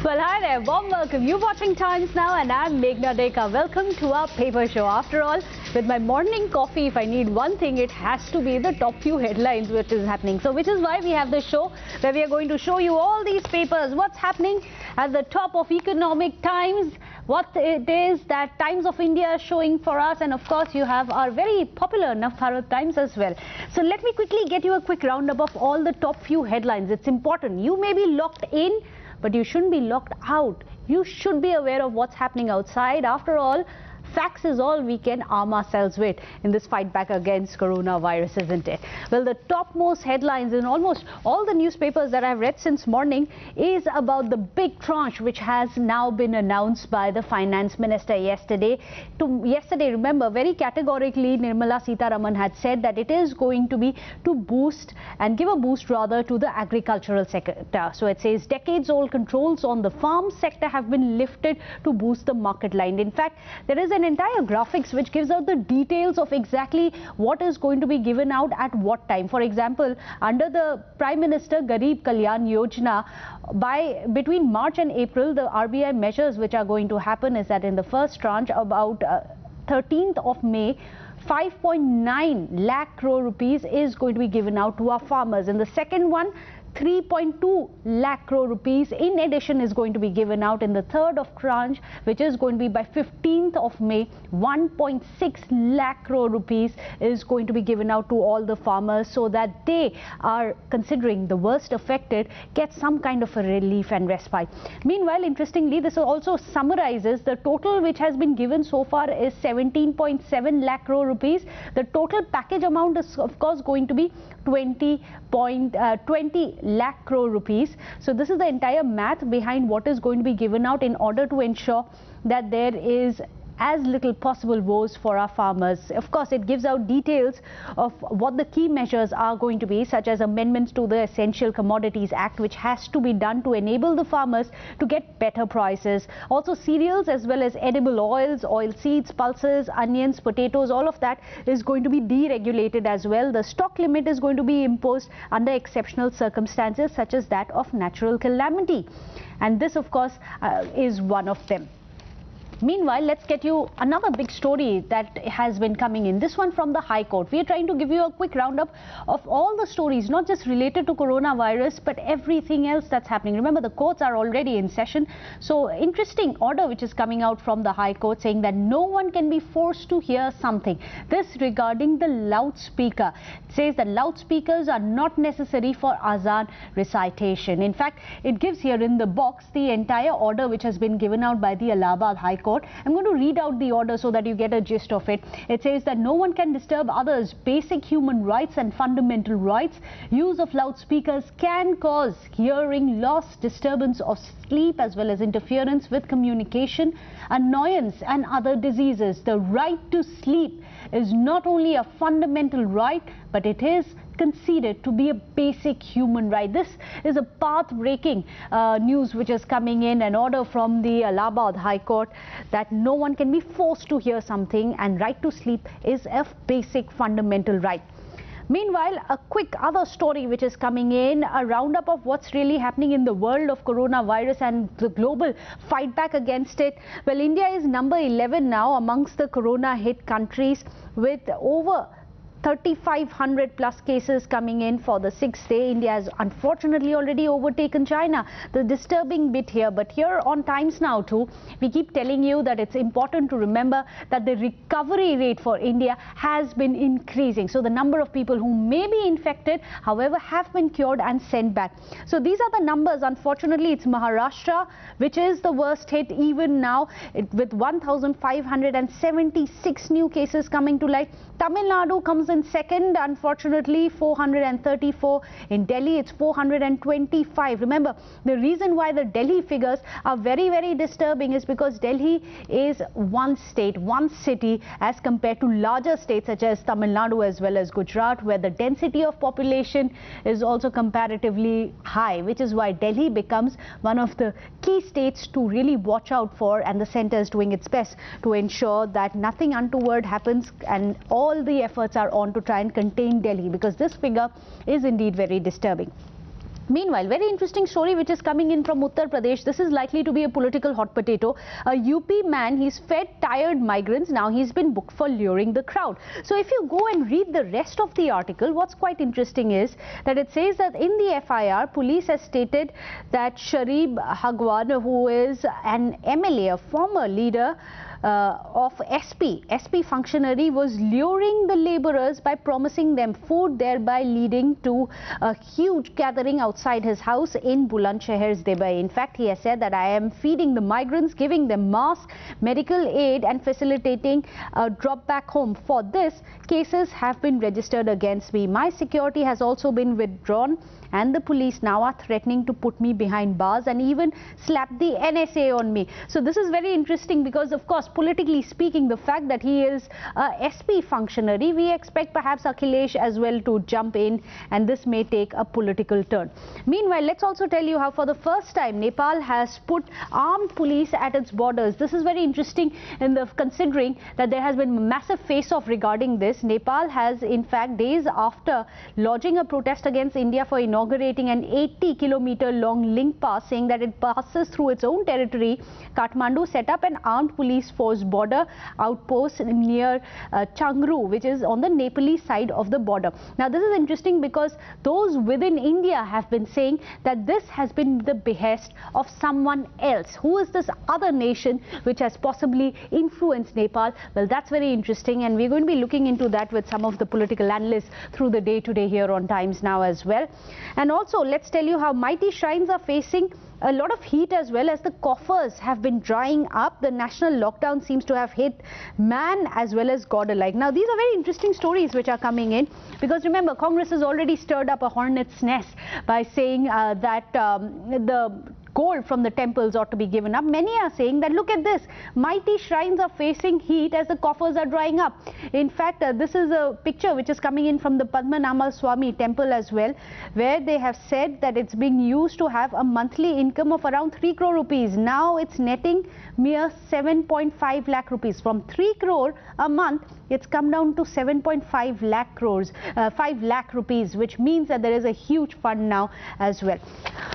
Well, hi there. Warm welcome. You're watching Times Now and I'm Meghna Deka. Welcome to our paper show. After all, with my morning coffee, if I need one thing, it has to be the top few headlines which is happening. So which is why we have the show where we are going to show you all these papers. What's happening at the top of Economic Times, what it is that Times of India is showing for us, and of course you have our very popular Navbharat Times as well. So let me quickly get you a quick roundup of all the top few headlines. It's important. You may be locked in, but you shouldn't be locked out. You should be aware of what's happening outside. After all, facts is all we can arm ourselves with in this fight back against coronavirus, isn't it? Well, the topmost headlines in almost all the newspapers that I've read since morning is about the big tranche which has now been announced by the finance minister yesterday. Remember, very categorically, Nirmala Sitharaman had said that it is going to be to boost and give a boost rather to the agricultural sector. So it says decades-old controls on the farm sector have been lifted to boost the market line. In fact, there is an entire graphics which gives out the details of exactly what is going to be given out at what time. For example, under the Prime Minister Garib Kalyan Yojana, between March and April, the RBI measures which are going to happen is that in the first tranche, about 13th of May, 5.9 lakh crore rupees is going to be given out to our farmers. In the second one, 3.2 lakh crore rupees in addition is going to be given out. In the third of tranche, which is going to be by 15th of May, 1.6 lakh crore rupees is going to be given out to all the farmers so that they are considering the worst affected get some kind of a relief and respite. Meanwhile, interestingly, this also summarizes the total which has been given so far is 17.7 lakh crore rupees. The total package amount is of course going to be 20 lakh crore rupees. So this is the entire math behind what is going to be given out in order to ensure that there is as little possible woes for our farmers. Of course, it gives out details of what the key measures are going to be, such as amendments to the Essential Commodities Act, which has to be done to enable the farmers to get better prices. Also, cereals as well as edible oils, oil seeds, pulses, onions, potatoes, all of that is going to be deregulated as well. The stock limit is going to be imposed under exceptional circumstances, such as that of natural calamity. And this, of course, is one of them. Meanwhile, let's get you another big story that has been coming in. This one from the High Court. We are trying to give you a quick roundup of all the stories, not just related to coronavirus, but everything else that's happening. Remember, the courts are already in session. So, interesting order which is coming out from the High Court saying that no one can be forced to hear something. This regarding the loudspeaker. It says that loudspeakers are not necessary for azan recitation. In fact, it gives here in the box the entire order which has been given out by the Allahabad High Court. I'm going to read out the order so that you get a gist of it. It says that no one can disturb others' basic human rights and fundamental rights. Use of loudspeakers can cause hearing loss, disturbance of sleep as well as interference with communication, annoyance and other diseases. The right to sleep is not only a fundamental right, but it is considered to be a basic human right. This is a path-breaking news which is coming in, an order from the Allahabad High Court that no one can be forced to hear something, and right to sleep is a basic fundamental right. Meanwhile, a quick other story which is coming in, a roundup of what's really happening in the world of coronavirus and the global fight back against it. Well, India is number 11 now amongst the corona hit countries with over 3,500 plus cases coming in for the 6th day. India has unfortunately already overtaken China. The disturbing bit here, but here on Times Now too, we keep telling you that it's important to remember that the recovery rate for India has been increasing. So the number of people who may be infected, however, have been cured and sent back. So these are the numbers. Unfortunately, it's Maharashtra which is the worst hit even now, with 1,576 new cases coming to light. Tamil Nadu comes in second, unfortunately, 434. In Delhi, it's 425. Remember, the reason why the Delhi figures are very, very disturbing is because Delhi is one state, one city, as compared to larger states such as Tamil Nadu as well as Gujarat, where the density of population is also comparatively high, which is why Delhi becomes one of the key states to really watch out for, and the centre is doing its best to ensure that nothing untoward happens, and all the efforts are on to try and contain Delhi, because this figure is indeed very disturbing. Meanwhile, very interesting story which is coming in from Uttar Pradesh. This is likely to be a political hot potato. A UP man, he's fed tired migrants. Now he's been booked for luring the crowd. So if you go and read the rest of the article, what's quite interesting is that it says that in the FIR, police has stated that Sharib Hagwan, who is an MLA, a former leader of SP functionary, was luring the laborers by promising them food, thereby leading to a huge gathering outside his house in Bulandshahar's Dubai. In fact, he has said that I am feeding the migrants, giving them masks, medical aid and facilitating a drop back home. For this, cases have been registered against me. My security has also been withdrawn and the police now are threatening to put me behind bars and even slap the NSA on me. So this is very interesting because, of course, politically speaking, the fact that he is a SP functionary, we expect perhaps Akhilesh as well to jump in, and this may take a political turn. Meanwhile, let's also tell you how for the first time Nepal has put armed police at its borders. This is very interesting considering that there has been a massive face-off regarding this. Nepal has, in fact, days after lodging a protest against India for inaugurating an 80-kilometer long link pass, saying that it passes through its own territory, Kathmandu set up an armed police force border outpost near Changru, which is on the Nepalese side of the border. Now this is interesting because those within India have been saying that this has been the behest of someone else. Who is this other nation which has possibly influenced Nepal? Well, that's very interesting, and we're going to be looking into that with some of the political analysts through the day today here on Times Now as well. And also, let's tell you how mighty shrines are facing a lot of heat as well as the coffers have been drying up. The national lockdown seems to have hit man as well as God alike. Now, these are very interesting stories which are coming in because remember, Congress has already stirred up a hornet's nest by saying that the gold from the temples ought to be given up. Many are saying that look at this, mighty shrines are facing heat as the coffers are drying up. In fact, this is a picture which is coming in from the Padmanabha Swami temple as well, where they have said that it's being used to have a monthly income of around 3 crore rupees. Now it's netting mere 7.5 lakh rupees. From 3 crore a month, it's come down to 7.5 lakh crores, 5 lakh rupees, which means that there is a huge fund now as well.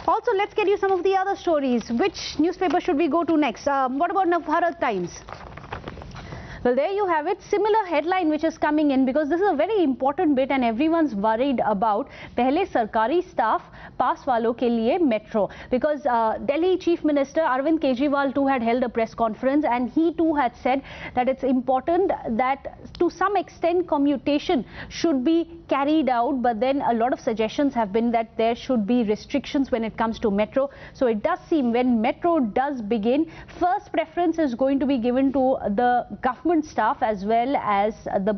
Also, let's get you some of the other stories. Which newspaper should we go to next? What about Navbharat Times? Well, there you have it. Similar headline which is coming in because this is a very important bit and everyone's worried about pehle sarkari staff pass walo ke liye metro, because Delhi Chief Minister Arvind Kejriwal too had held a press conference and he too had said that it's important that to some extent commutation should be carried out, but then a lot of suggestions have been that there should be restrictions when it comes to metro. So it does seem when metro does begin, first preference is going to be given to the government staff as well as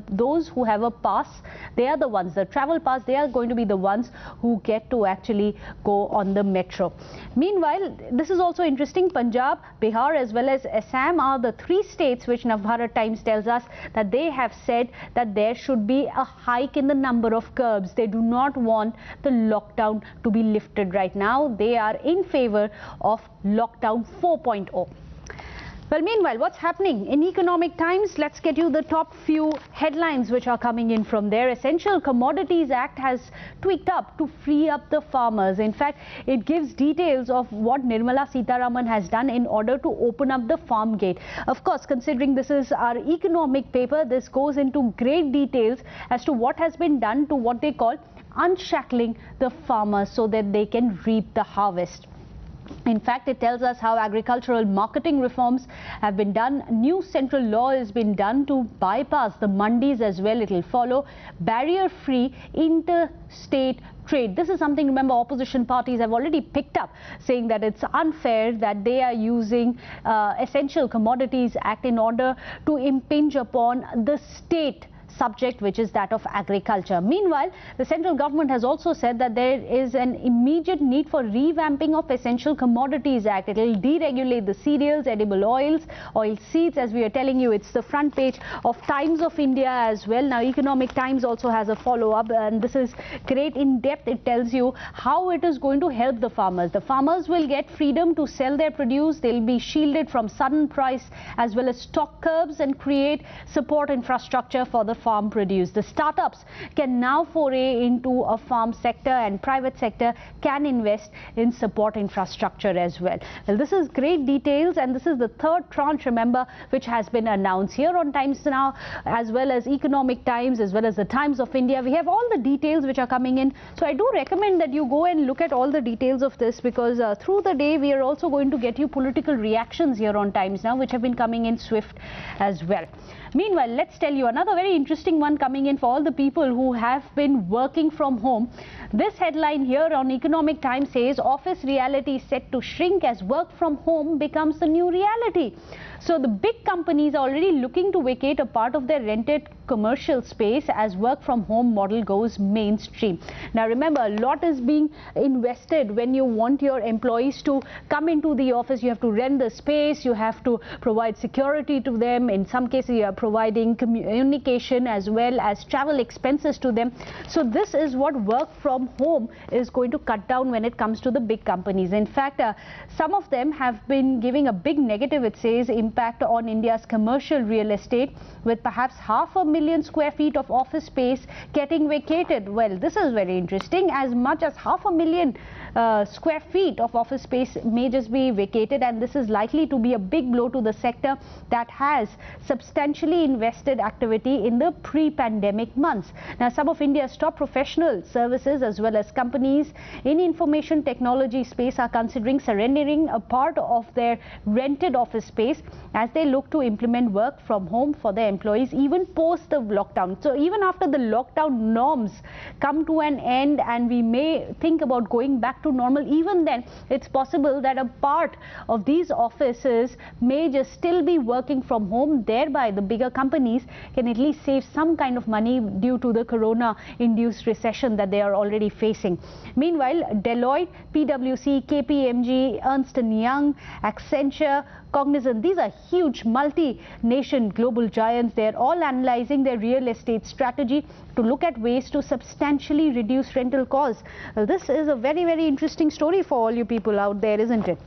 those who have a pass. They are the ones, the travel pass, they are going to be the ones who get to actually go on the metro. Meanwhile, this is also interesting. Punjab, Bihar as well as Assam are the 3 states which Navbharat Times tells us that they have said that there should be a hike in the number of curbs. They do not want the lockdown to be lifted right now. They are in favor of lockdown 4.0. Well, meanwhile, what's happening in Economic Times? Let's get you the top few headlines which are coming in from there. Essential Commodities Act has tweaked up to free up the farmers. In fact, it gives details of what Nirmala Sitharaman has done in order to open up the farm gate. Of course, considering this is our economic paper, this goes into great details as to what has been done to what they call unshackling the farmers so that they can reap the harvest. In fact, it tells us how agricultural marketing reforms have been done. New central law has been done to bypass the mandis as well. It will follow barrier-free interstate trade. This is something, remember, opposition parties have already picked up, saying that it's unfair that they are using Essential Commodities Act in order to impinge upon the state subject, which is that of agriculture. Meanwhile, the central government has also said that there is an immediate need for revamping of Essential Commodities Act. It will deregulate the cereals, edible oils, oil seeds. As we are telling you, it's the front page of Times of India as well. Now, Economic Times also has a follow-up, and this is great in depth. It tells you how it is going to help the farmers. The farmers will get freedom to sell their produce. They'll be shielded from sudden price as well as stock curbs and create support infrastructure for the farm produce. The startups can now foray into a farm sector, and private sector can invest in support infrastructure as well. Well, this is great details, and this is the third tranche, remember, which has been announced here on Times Now, as well as Economic Times, as well as the Times of India. We have all the details which are coming in. So I do recommend that you go and look at all the details of this, because through the day we are also going to get you political reactions here on Times Now, which have been coming in swift as well. Meanwhile, let's tell you another very interesting one coming in for all the people who have been working from home. This headline here on Economic Times says office reality set to shrink as work from home becomes the new reality. So the big companies are already looking to vacate a part of their rented commercial space as work from home model goes mainstream. Now remember, a lot is being invested when you want your employees to come into the office. You have to rent the space, you have to provide security to them. In some cases you are providing communication as well as travel expenses to them. So this is what work from home is going to cut down when it comes to the big companies. In fact, some of them have been giving a big negative, it says, impact on India's commercial real estate, with perhaps 500,000 square feet of office space getting vacated. Well, this is very interesting. As much as 500,000 square feet of office space may just be vacated, and this is likely to be a big blow to the sector that has substantially invested activity in the pre-pandemic months. Now, some of India's top professional services as well as companies in information technology space are considering surrendering a part of their rented office space as they look to implement work from home for their employees even post the lockdown. So even after the lockdown norms come to an end and we may think about going back to normal, even then it's possible that a part of these offices may just still be working from home. Thereby the bigger companies can at least save some kind of money due to the corona induced recession that they are already facing. Meanwhile, Deloitte, PwC, KPMG, Ernst & Young, Accenture, Cognizant, these are huge multi-nation global giants. They're all analyzing their real estate strategy to look at ways to substantially reduce rental costs. Well, this is a very, very interesting story for all you people out there, isn't it?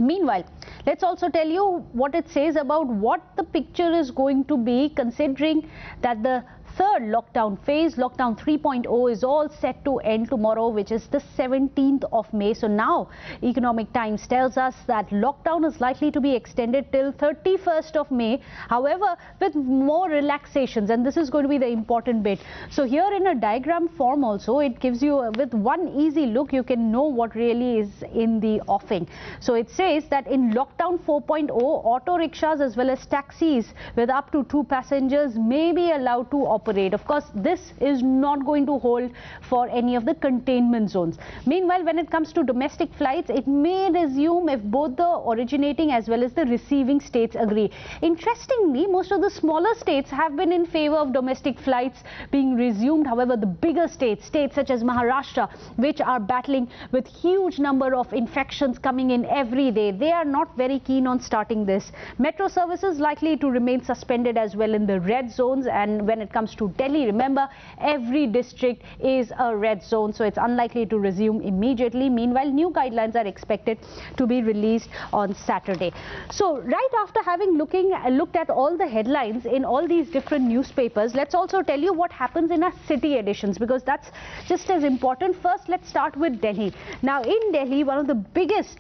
Meanwhile, let's also tell you what it says about what the picture is going to be, considering that the third lockdown phase, lockdown 3.0, is all set to end tomorrow, which is the 17th of May. So now Economic Times tells us that lockdown is likely to be extended till 31st of May. However, with more relaxations, and this is going to be the important bit. So here in a diagram form also, it gives you with one easy look, you can know what really is in the offing. So it says that in lockdown 4.0, auto rickshaws as well as taxis with up to 2 passengers may be allowed to operate. Of course, this is not going to hold for any of the containment zones. Meanwhile, when it comes to domestic flights, it may resume if both the originating as well as the receiving states agree. Interestingly, most of the smaller states have been in favor of domestic flights being resumed. However, the bigger states such as Maharashtra, which are battling with huge number of infections coming in every day, they are not very keen on starting this. Metro services likely to remain suspended as well in the red zones, and when it comes to Delhi, remember, every district is a red zone, so it's unlikely to resume immediately. Meanwhile, new guidelines are expected to be released on Saturday. So right after having looked at all the headlines in all these different newspapers, let's also tell you what happens in our city editions, because that's just as important. First, let's start with Delhi. Now in Delhi, one of the biggest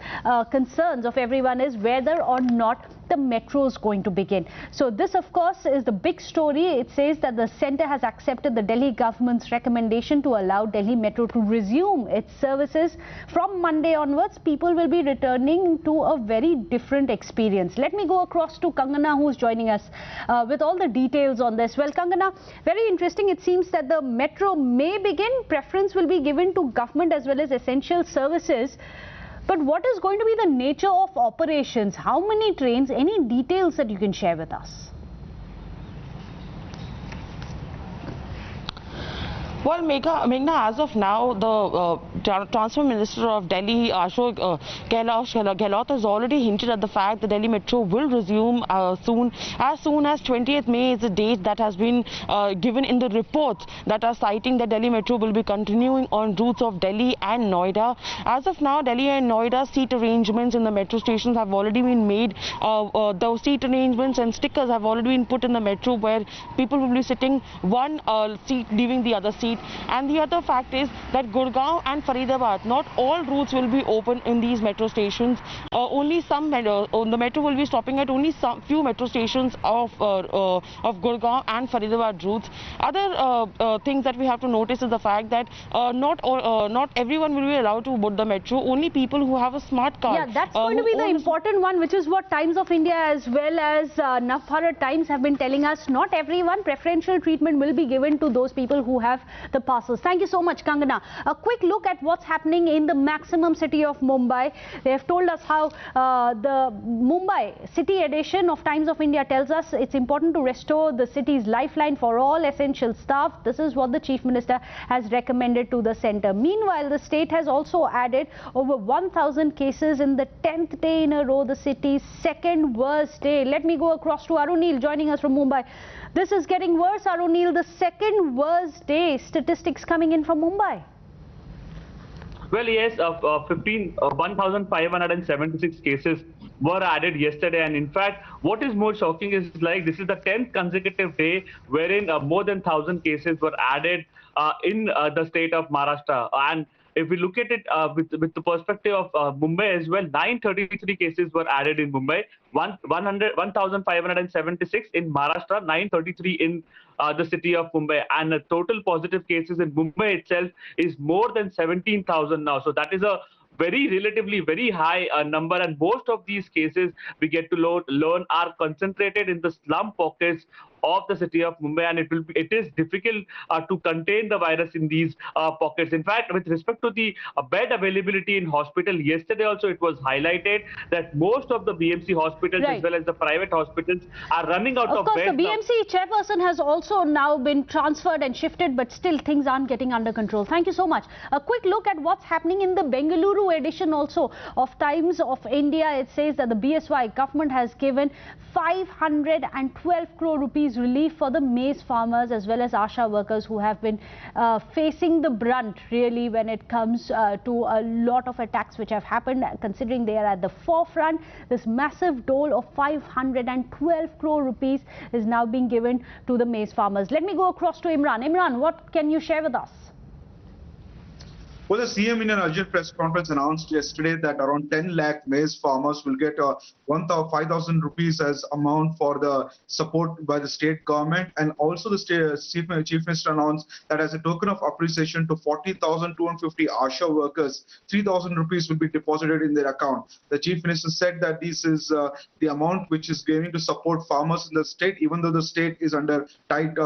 concerns of everyone is whether or not the metro is going to begin. So this, of course, is the big story. It says that the centre has accepted the Delhi government's recommendation to allow Delhi Metro to resume its services. From Monday onwards, people will be returning to a very different experience. Let me go across to Kangana, who's joining us with all the details on this. Well, Kangana, very interesting. It seems that the metro may begin. Preference will be given to government as well as essential services. But what is going to be the nature of operations? How many trains? Any details that you can share with us? Well, Meghna, as of now, the Transport Minister of Delhi, Ashok Gehlot, has already hinted at the fact that Delhi Metro will resume as soon as 20th May is the date that has been given in the reports that are citing that Delhi Metro will be continuing on routes of Delhi and Noida. As of now, Delhi and Noida seat arrangements in the metro stations have already been made. Those seat arrangements and stickers have already been put in the metro where people will be sitting one seat leaving the other seat. And the other fact is that Gurgaon and Faridabad, not all routes will be open in these metro stations. Only some the metro will be stopping at only some few metro stations of Gurgaon and Faridabad routes. Other things that we have to notice is the fact that not everyone will be allowed to board the metro. Only people who have a smart card. Yeah, that's going to be the important one, which is what Times of India as well as Navbharat Times have been telling us. Not everyone, preferential treatment will be given to those people who have the passes. Thank you so much, Kangana. A quick look at what's happening in the maximum city of Mumbai. They have told us how the Mumbai city edition of Times of India tells us it's important to restore the city's lifeline for all essential staff. This is what the Chief Minister has recommended to the centre. Meanwhile, the state has also added over 1,000 cases in the 10th day in a row, the city's second worst day. Let me go across to Arunil joining us from Mumbai. This is getting worse, Arunil. The second worst day statistics coming in from Mumbai. Well, yes, 1,576 cases were added yesterday. And in fact, what is more shocking is like this is the 10th consecutive day wherein more than 1,000 cases were added in the state of Maharashtra. And if we look at it with the perspective of Mumbai as well, 933 cases were added in Mumbai, 1,576 in Maharashtra, 933 in the city of Mumbai, and the total positive cases in Mumbai itself is more than 17,000 now. So that is a relatively very high number, and most of these cases we get to learn are concentrated in the slum pockets of the city of Mumbai, and it is difficult to contain the virus in these pockets. In fact, with respect to the bed availability in hospital, yesterday also it was highlighted that most of the BMC hospitals as well as the private hospitals are running out of beds. Of course, the BMC chairperson has also now been transferred and shifted, but still things aren't getting under control. Thank you so much. A quick look at what's happening in the Bengaluru edition also of Times of India. It says that the BSY government has given 512 crore rupees relief for the maize farmers as well as ASHA workers who have been facing the brunt really when it comes to a lot of attacks which have happened. Considering they are at the forefront, this massive dole of 512 crore rupees is now being given to the maize farmers. Let me go across to Imran. Imran, what can you share with us? Well, the CM in an urgent press conference announced yesterday that around 10 lakh maize farmers will get 5,000 rupees as amount for the support by the state government. And also the Chief Minister announced that as a token of appreciation to 40,250 ASHA workers, 3,000 rupees will be deposited in their account. The Chief Minister said that this is the amount which is going to support farmers in the state, even though the state is under tight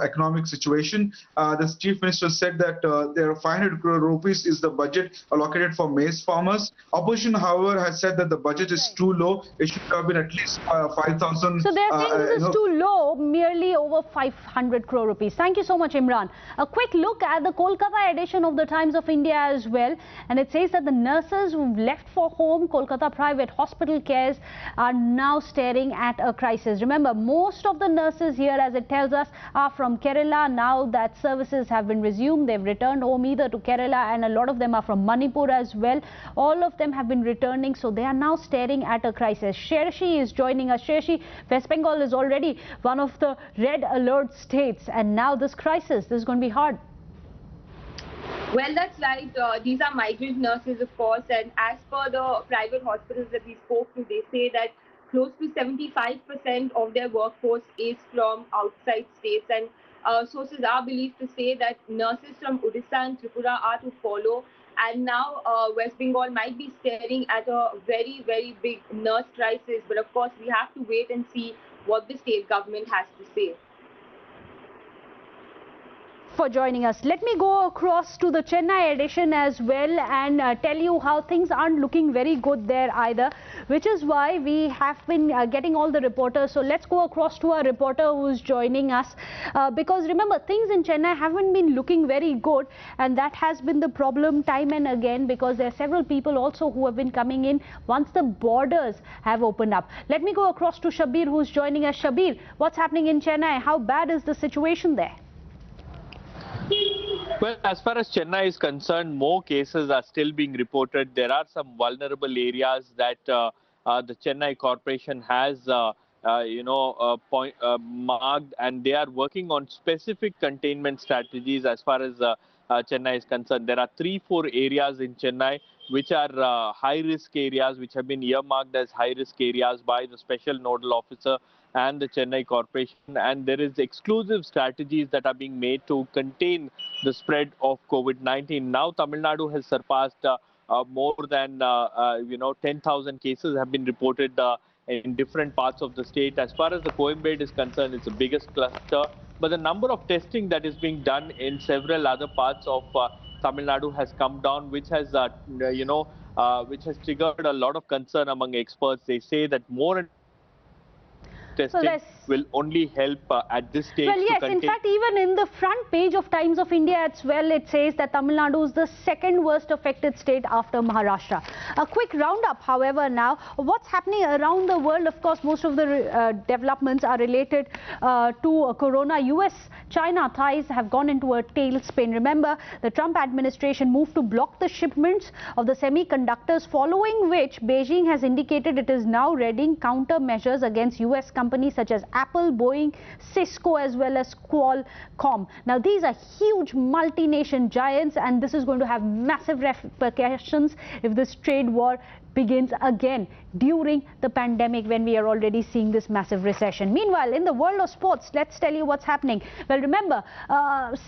economic situation. The Chief Minister said that there are 500 crore rupees is the budget allocated for maize farmers. Opposition, however, has said that the budget is too low. It should have been at least 5,000. So they're saying this is too low, merely over 500 crore rupees. Thank you so much, Imran. A quick look at the Kolkata edition of the Times of India as well. And it says that the nurses who've left for home Kolkata private hospital cares are now staring at a crisis. Remember, most of the nurses here, as it tells us, are from Kerala. Now that services have been resumed, they've returned home either to Kerala, and a lot of them are from Manipur as well. All of them have been returning, so they are now staring at a crisis. Shershi is joining us. Shershi, West Bengal is already one of the red alert states, and now this crisis, this is going to be hard. Well, that's right. These are migrant nurses, of course, and as per the private hospitals that we spoke to, they say that close to 75% of their workforce is from outside states, and sources are believed to say that nurses from Odisha and Tripura are to follow. And now West Bengal might be staring at a very, very big nurse crisis. But of course, we have to wait and see what the state government has to say. for joining us. Let me go across to the Chennai edition as well and tell you how things aren't looking very good there either, which is why we have been getting all the reporters. So let's go across to our reporter who's joining us because remember, things in Chennai haven't been looking very good, and that has been the problem time and again, because there are several people also who have been coming in once the borders have opened up. Let me go across to Shabir, who's joining us. Shabir, what's happening in Chennai? How bad is the situation there? Well, as far as Chennai is concerned, more cases are still being reported. There are some vulnerable areas that the Chennai Corporation has, marked, and they are working on specific containment strategies as far as Chennai is concerned. There are 3-4 areas in Chennai which are high-risk areas, which have been earmarked as high-risk areas by the Special Nodal Officer and the Chennai Corporation, and there is exclusive strategies that are being made to contain the spread of COVID-19. Now Tamil Nadu has surpassed more than 10,000 cases have been reported in different parts of the state. As far as the Coimbatore is concerned, it's the biggest cluster, but the number of testing that is being done in several other parts of Tamil Nadu has come down, which has triggered a lot of concern among experts. They say that more testing will only help at this stage. Well, yes, in fact, even in the front page of Times of India as well, it says that Tamil Nadu is the second worst affected state after Maharashtra. A quick roundup, however, now, what's happening around the world. Of course, most of the developments are related to Corona. US-China ties have gone into a tailspin. Remember, the Trump administration moved to block the shipments of the semiconductors, following which Beijing has indicated it is now readying countermeasures against US companies such as Apple, Boeing, Cisco, as well as Qualcomm. Now, these are huge multinational giants, and this is going to have massive repercussions if this trade war begins again during the pandemic, when we are already seeing this massive recession. Meanwhile, in the world of sports, let's tell you what's happening. Well, remember,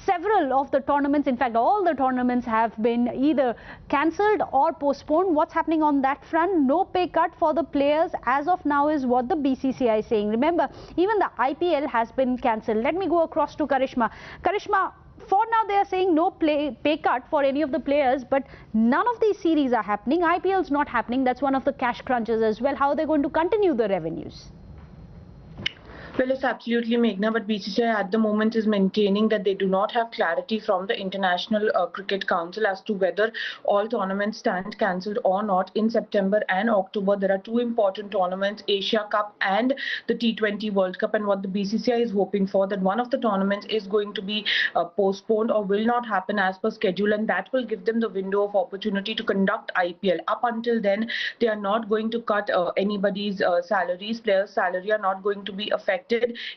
several of the tournaments, in fact, all the tournaments have been either cancelled or postponed. What's happening on that front? No pay cut for the players as of now is what the BCCI is saying. Remember, even the IPL has been cancelled. Let me go across to Karishma. Karishma, for now they are saying no pay cut for any of the players, but none of these series are happening. IPL is not happening. That's one of the cash crunches as well. How are they going to continue the revenues? Well, it's absolutely, Meghna, but BCCI at the moment is maintaining that they do not have clarity from the International Cricket Council as to whether all tournaments stand cancelled or not. In September and October, there are two important tournaments, Asia Cup and the T20 World Cup, and what the BCCI is hoping for, that one of the tournaments is going to be postponed or will not happen as per schedule, and that will give them the window of opportunity to conduct IPL. Up until then, they are not going to cut anybody's salaries. Players' salary are not going to be affected.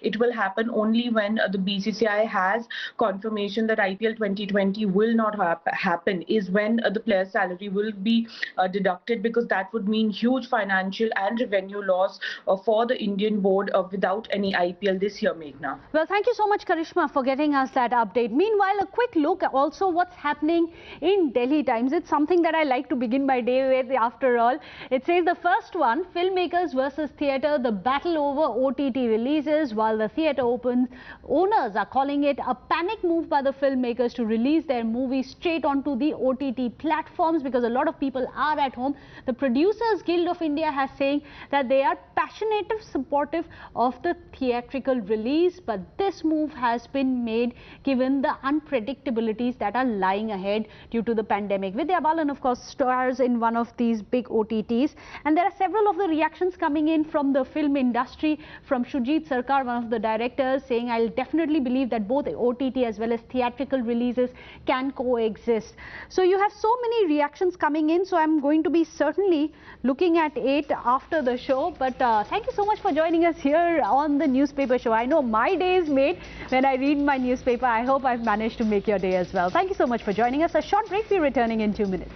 It will happen only when the BCCI has confirmation that IPL 2020 will not happen, is when the player's salary will be deducted, because that would mean huge financial and revenue loss for the Indian board without any IPL this year, Meghna. Well, thank you so much, Karishma, for getting us that update. Meanwhile, a quick look also what's happening in Delhi Times. It's something that I like to begin my day with, after all. It says the first one, filmmakers versus theatre, the battle over OTT releases, while the theatre owners are calling it a panic move by the filmmakers to release their movies straight onto the OTT platforms, because a lot of people are at home. The Producers Guild of India has saying that they are passionate supportive of the theatrical release, but this move has been made given the unpredictabilities that are lying ahead due to the pandemic. Vidya Balan, of course, stars in one of these big OTTs, and there are several of the reactions coming in from the film industry, from Shujit Sarkar, one of the directors, saying, I'll definitely believe that both OTT as well as theatrical releases can coexist. So you have so many reactions coming in, so I'm going to be certainly looking at it after the show. But thank you so much for joining us here on the newspaper show. I know my day is made when I read my newspaper. I hope I've managed to make your day as well. Thank you so much for joining us. A short break. We're returning in 2 minutes.